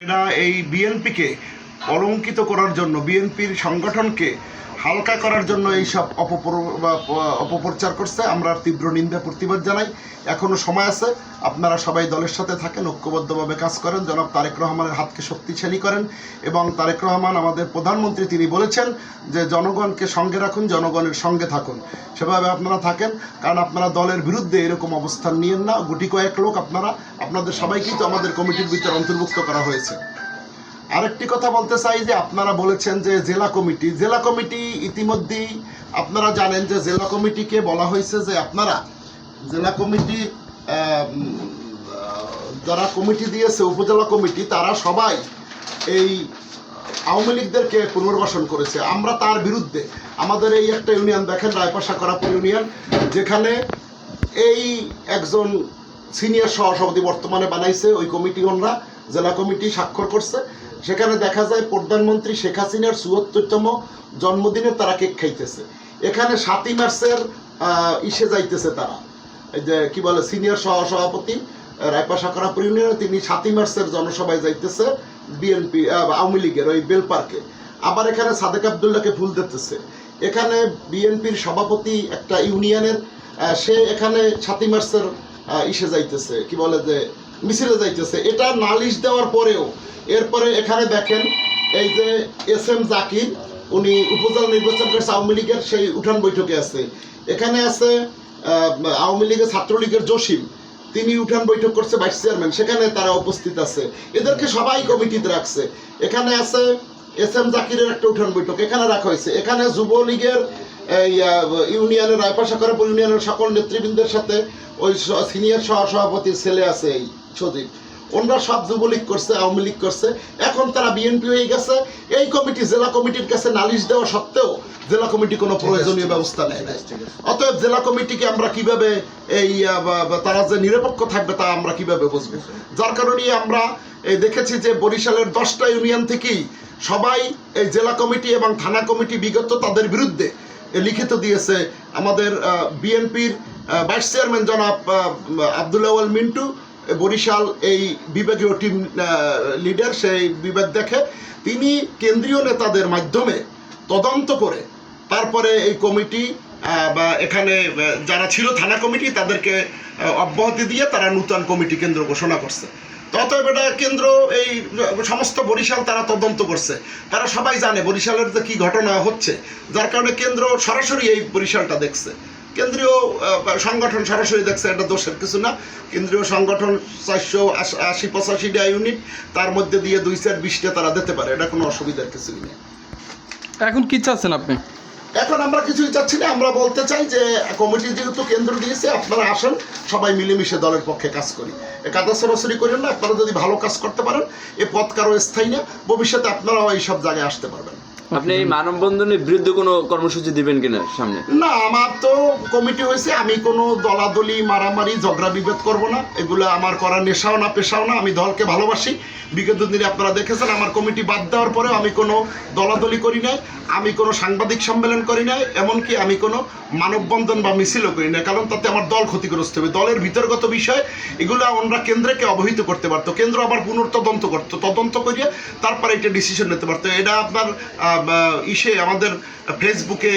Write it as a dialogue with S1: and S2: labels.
S1: এরা এই বিএনপিকে অলঙ্কিত করার জন্য, বিএনপির সংগঠনকে হালকা করার জন্য এইসব অপপ্রচার করছে। আমরা তীব্র নিন্দা প্রতিবাদ জানাই। এখনও সময় আছে, আপনারা সবাই দলের সাথে থাকেন, ঐক্যবদ্ধভাবে কাজ করেন, জনাব তারেক রহমানের হাতকে শক্তিশালী করেন। এবং তারেক রহমান আমাদের প্রধানমন্ত্রী, তিনি বলেছেন যে জনগণকে সঙ্গে রাখুন, জনগণের সঙ্গে থাকুন। সেভাবে আপনারা থাকেন, কারণ আপনারা দলের বিরুদ্ধে এরকম অবস্থান নিয়েন না। গুটি কয়েক লোক, আপনাদের সবাইকেই তো আমাদের কমিটির ভিতরে অন্তর্ভুক্ত করা হয়েছে। আরেকটি কথা বলতে চাই যে আপনারা বলেছেন যে জেলা কমিটি ইতিমধ্যেই আপনারা জানেন যে জেলা কমিটিকে বলা হয়েছে যে আপনারা জেলা কমিটি যারা কমিটি দিয়েছে, উপজেলা কমিটি, তারা সবাই এই আওয়ামী লীগদেরকে পুনর্বাসন করেছে। আমরা তার বিরুদ্ধে, আমাদের এই একটা ইউনিয়ন দেখেন, রায়পাশা করাপুর ইউনিয়ন, যেখানে এই একজন সিনিয়র সহসভাপতি বর্তমানে বানাইছে, ওই কমিটি ওনরা জেলা কমিটি স্বাক্ষর করছে। সেখানে দেখা যায় প্রধানমন্ত্রী শেখ হাসিনার ৭৪তম জন্মদিনে তারা কেক খাইতেছে। এখানে ৭ই মার্চের ইসে যাইতেছে তারা, এই যে কি বলে সিনিয়র সহসভাপতি রায়পাশা করাপুর ইউনিয়নে, তিনি ৭ই মার্চের জনসভায় যাইতেছে বিএনপি আওয়ামী লীগের ওই বেল পার্কে। আবার এখানে সাদেক আবদুল্লাহকে ফুল দিতেছে। এখানে বিএনপির সভাপতি একটা ইউনিয়নের, সে এখানে ৭ই মার্চের ইসে যাইতেছে, কি বলে যে মিছিলে যাইতেছে। এটা নালিশ দেওয়ার পরেও এরপরে এখানে দেখেন এই যে SM জাকির, উনি উপজেলা নির্বাচন করছে আওয়ামী লীগের, সেই উঠান বৈঠকে আছে। এখানে আছে আওয়ামী লীগের ছাত্রলীগের জসিম, তিনি উঠান বৈঠক করছে, ভাইস চেয়ারম্যান, সেখানে তারা উপস্থিত আছে। এদেরকে সবাই কমিটিতে রাখছে। এখানে আছে SM জাকিরের একটা উঠান বৈঠক এখানে রাখা হয়েছে। এখানে যুবলীগের ইউনিয়নের রায়পাশা করাপুর ইউনিয়নের সকল নেতৃবৃন্দের সাথে ওই সিনিয়র সহসভাপতির ছেলে আছে এই সজীব, ওনারা সব যুবলীগ করছে, আওয়ামী লীগ করছে। এখন তারা বিএনপি হয়ে গেছে। এই কমিটি জেলা কমিটির কাছে নালিশ দেওয়া সত্ত্বেও জেলা কমিটি কোনো প্রয়োজনীয় ব্যবস্থা নেয় না। অতএব জেলা কমিটিকে আমরা কিভাবে এই তারা যে নিরপেক্ষ থাকবে তা আমরা কিভাবে বুঝবো? যার কারণে আমরা দেখেছি যে বরিশালের 10টা ইউনিয়ন থেকেই সবাই এই জেলা কমিটি এবং থানা কমিটি বিগত তাদের বিরুদ্ধে লিখিত দিয়েছে। আমাদের বিএনপির ভাইস চেয়ারম্যান জনাব আব্দুল আওয়াল মিন্টু, বরিশাল এই বিভাগীয় টিম লিডার, সেই বিভাগ দেখে, তিনি কেন্দ্রীয় নেতাদের মাধ্যমে তদন্ত করে তারপরে এই কমিটি বা এখানে যারা ছিল থানা কমিটি তাদেরকে অব্যাহতি দিয়ে তারা নূতন কমিটি কেন্দ্র ঘোষণা করছে। অতএব এটা কেন্দ্র এই সমস্ত বরিশাল তারা তদন্ত করছে। তারা সবাই জানে বরিশালের যে কী ঘটনা হচ্ছে, যার কারণে কেন্দ্র সরাসরি এই বরিশালটা দেখছে। কেন্দ্রীয় সংগঠন সরাসরি দেখছে, এটা দোষের কিছু না। কেন্দ্রীয় সংগঠন 480-85টা ইউনিট, তার মধ্যে দিয়ে 2-4-20টা তারা দিতে পারে, এটা কোনো অসুবিধার কিছুই নেই।
S2: এখন কি চাচ্ছেন আপনি?
S1: এখন আমরা কিছুই চাচ্ছি না। আমরা বলতে চাই যে কমিটি যেহেতু কেন্দ্র দিয়েছে, আপনারা আসেন, সবাই মিলেমিশে দলের পক্ষে কাজ করি। কাদা সরাসরি করেন না। আপনারা যদি ভালো কাজ করতে পারেন, এ পথ কারো স্থায়ী না, ভবিষ্যতে আপনারাও এই সব জায়গায় আসতে পারবেন।
S3: আপনি এই মানববন্ধনের বিরুদ্ধে কোনো কর্মসূচি দিবেন কিনা সামনে?
S1: না, আমার তো কমিটি হয়েছে, আমি কোনো দলাদলি মারামারি ঝগড়া বিভেদ করব না। এগুলো আমার করার নেশাও না, পেশাও না। আমি দলকে ভালোবাসি। বিগত দিনে আপনারা দেখেছেন আমার কমিটি বাদ দেওয়ার পরেও আমি কোনো দলাদলি করি নাই, আমি কোনো সাংবাদিক সম্মেলন করি নাই, এমনকি আমি কোনো মানববন্ধন বা মিছিলও করি না। কারণ তাতে আমার দল ক্ষতিগ্রস্ত হবে। দলের ভিতরগত বিষয় এগুলো ওনারা কেন্দ্রকে অবহিত করতে পারতো, কেন্দ্র আবার পুনর্তদন্ত করতো, তদন্ত করিয়ে তারপরে এটা ডিসিশন নিতে পারতো। এটা আপনার আমাদের ফেসবুকে